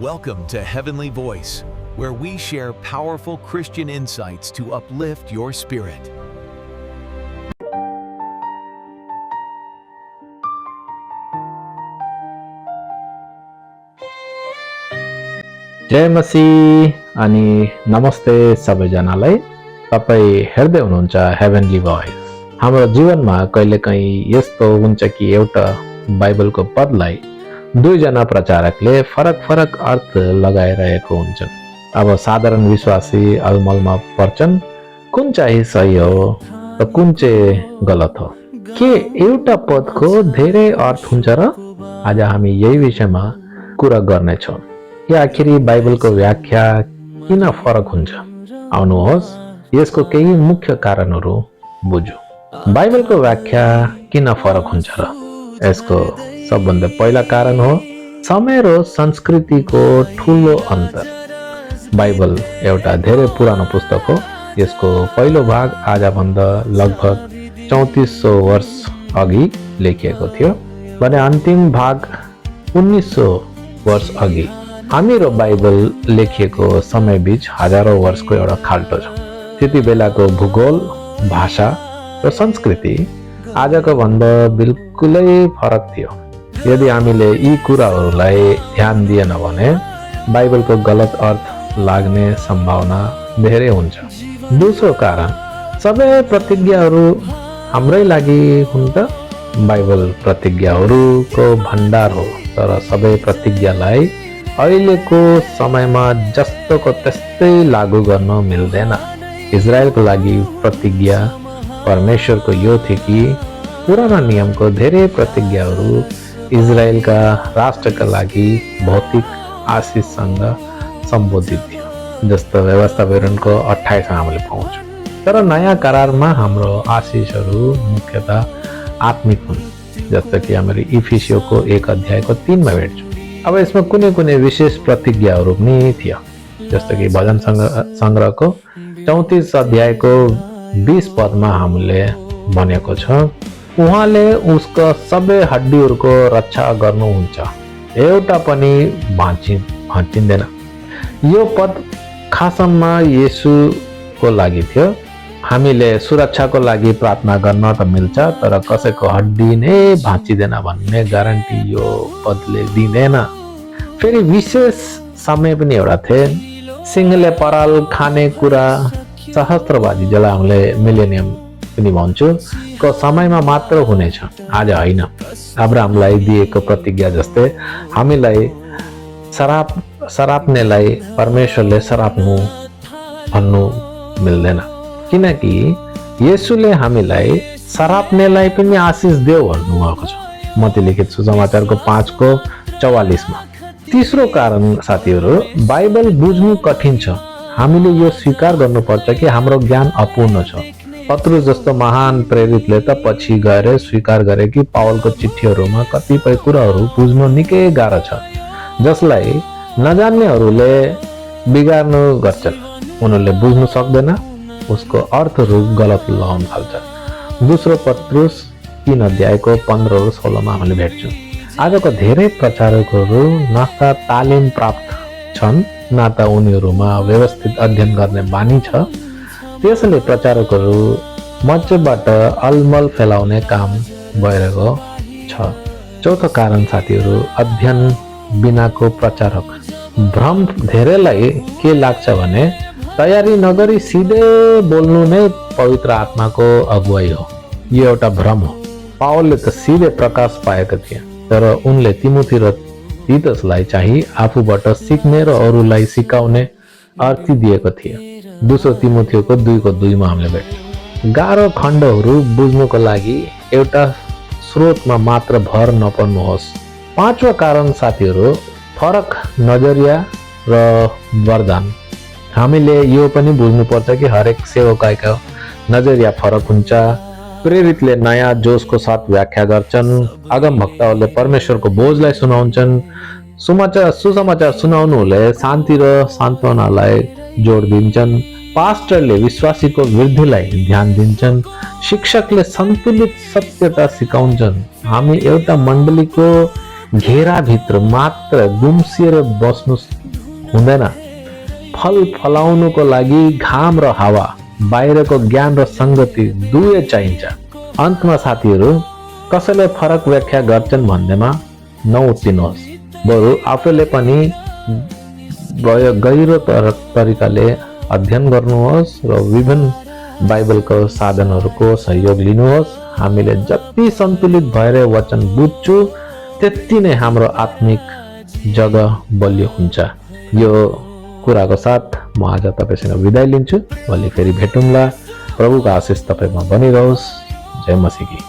Welcome to Heavenly Voice, where we share powerful Christian insights to uplift your spirit. जय मसीह अनि नमस्ते सबैजनालाई। तपाईँ हेर्दै हुनुहुन्छ हेभेनली भोइस। हाम्रो जीवनमा कहिलेकाहीँ यस्तो हुन्छ कि एउटा बाइबलको पदलाई दुईजना प्रचारकले फरक अर्थ लगाइरहेको हुन्छन्। अब साधारण विश्वासी अलमलमा पर्छन्, कुन चाहिँ सही हो र कुन चाहिँ गलत हो। के एउटा पदको धेरै अर्थ हुन्छ र? आज हामी यही विषयमा कुरा गर्नेछौँ कि आखिरी बाइबलको व्याख्या किन फरक हुन्छ। आउनुहोस् यसको केही मुख्य कारणहरू बुझौँ। बाइबलको व्याख्या किन फरक हुन्छ र? यसको सबभन्दा पहिला कारण हो समय र संस्कृतिको ठुलो अन्तर। बाइबल एउटा धेरै पुरानो पुस्तक हो। यसको पहिलो भाग आजभन्दा लगभग 3400 वर्ष अघि लेखिएको थियो भने अन्तिम भाग 1900 वर्ष अघि। हामी र बाइबल लेखिएको समय बीच हजारौं वर्षको एउटा खाल्टो छ। त्यति बेलाको भूगोल, भाषा र संस्कृति आजको भन्दा बिल्कुलै फरक थियो। यदि हामीले यी कुराहरूलाई ध्यान दिएन भने बाइबलको गलत अर्थ लाग्ने सम्भावना धेरै हुन्छ। दोस्रो कारण, सबै प्रतिज्ञाहरू हाम्रै लागि हुन् त? बाइबल प्रतिज्ञाहरूको भण्डार हो, तर सबै प्रतिज्ञालाई अहिलेको समयमा जस्तोको त्यस्तै लागू गर्न मिल्दैन। इजरायलको लागि प्रतिज्ञा परमेश्वरको यो थियो कि पुरानो नियमको धेरै प्रतिज्ञाहरू इजरायलका राष्ट्रका लागि भौतिक आशिषसँग सम्बोधित थियो, जस्तो व्यवस्था विवरणको 28 हामीले पाउँछौँ। तर नयाँ करारमा हाम्रो आशिषहरू मुख्यतः आत्मिक हुन्, जस्तो कि हामीले इफिसियोको 1 अध्यायको 3 मा भेट्छौँ। अब यसमा कुनै विशेष प्रतिज्ञाहरू पनि थियो, जस्तो कि भजन सङ्ग्रहको 34 अध्यायको 20 पदमा हामीले भनेको छ, उहाँले उसको सबै हड्डीहरूको रक्षा गर्नुहुन्छ, एउटा पनि भाँचिँदैन। यो पद खासमा येशूको लागि थियो। हामीले सुरक्षाको लागि प्रार्थना गर्न त मिल्छ, तर कसैको हड्डी नै भाँचिँदैन भन्ने ग्यारेन्टी यो पदले दिँदैन। फेरि विशेष समय पनि एउटा थिए, सिंहले पराल खाने कुरा, सहस्त्रवादी जसलाई हामीले मिलेनियम पनि भन्छौँ को समयमा मात्र हुनेछ, आज होइन। अब्राहमलाई दिएको प्रतिज्ञा जस्तै हामीलाई सराप्नेलाई परमेश्वरले सराप्नु भन्नु मिल्दैन, किनकि येशूले हामीलाई सराप्नेलाई पनि आशिष देऊ भन्नुभएको छ, मत्ती लिखित सुसमाचारको 5:44 मा। तीसरो कारण साथीहरू, बाइबल बुझ्नु कठिन छ। हामीले यो स्वीकार गर्नुपर्छ कि हाम्रो ज्ञान अपूर्ण छ। पत्रुस जस्तो महान प्रेरितले त पछि गएर स्वीकार गरे कि पावलको चिठीहरूमा कतिपय कुराहरू बुझ्नु निकै गाह्रो छ, जसलाई नजान्नेहरूले बिगार्नु गर्छन्। उनीहरूले बुझ्नु सक्दैन, उसको अर्थहरू गलत लगाउन थाल्छ। दोस्रो पत्रुस 3 अध्यायको 15 र 16 मा हामीले भेट्छौँ। आजको धेरै प्रचारकहरू न त तालिम प्राप्त छन्, न त उनीहरूमा व्यवस्थित अध्ययन गर्ने बानी छ। त्यसैले प्रचारकहरू मध्यबाट अलमल फैलाउने काम भइरहेको छ। चौथो कारण साथीहरू, अध्ययन बिनाको प्रचारक। भ्रम धेरैलाई के लाग्छ भने तयारी नगरी सिधै बोल्नु नै पवित्र आत्माको अगुवाई हो। यो एउटा भ्रम हो। पावलले त सिधै प्रकाश पाएका थिए, तर उनले तिमोथी र तीतसलाई चाहिँ आफूबाट सिक्ने र अरूलाई सिकाउने अर्ती दिएको थिए। दोस्रो तिमोथीको 2:2 मा हामीले भेट्छौँ। गाह्रो खण्डहरू बुझ्नुको लागि एउटा स्रोतमा मात्र भर नपर्नुहोस्। पाँचौं कारण साथीहरू, फरक नजरिया र वरदान। हामीले यो पनि बुझ्नुपर्छ कि हरेक सेवकको नजरिया फरक हुन्छ। प्रेरितले नयाँ जोसको साथ व्याख्या गर्छन्, अगम वक्ताहरूले परमेश्वरको बोझलाई सुनाउँछन्, सुसमाचार सुनाउनुले शान्ति र सान्त्वनालाई जोड दिन्छन्, पास्टरले विश्वासीको वृद्धिलाई ध्यान दिन्छन्, शिक्षकले सन्तुलित सत्यता सिकाउँछन्। हामी एउटा मण्डलीको घेराभित्र मात्र गुम्सिएर बस्नु हुँदैन। फल फलाउनुको लागि घाम र हावा, बाहिरको ज्ञान र सङ्गति दुवै चाहिन्छ। अन्तमा साथीहरू, कसैले फरक व्याख्या गर्छन् भन्नेमा नउत्तिनुहोस्, बरु आफैले पनि गहिरो तरिकाले अध्ययन गर्नुहोस् र विभिन्न बाइबलको साधनहरूको सहयोग लिनुहोस्। हामीले जति सन्तुलित भएर वचन बुझ्छु त्यति नै हाम्रो आत्मिक जगह बलियो हुन्छ। यो कुराको साथ म आज तपाईसँग बिदाई लिन्छु। भोलि फेरि भेटौँला। प्रभुको आशिष तपाईमा बनिरहोस्। जय मसीह की।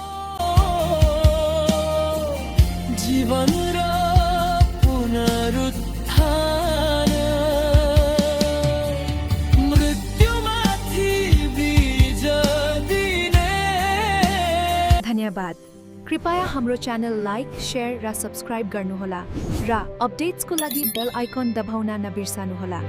धन्यवाद। कृपया हाम्रो च्यानल लाइक, शेयर र सब्स्क्राइब गर्नुहोला र अपडेट्सको लागि बेल आइकन दबाउन नबिर्सनुहोला।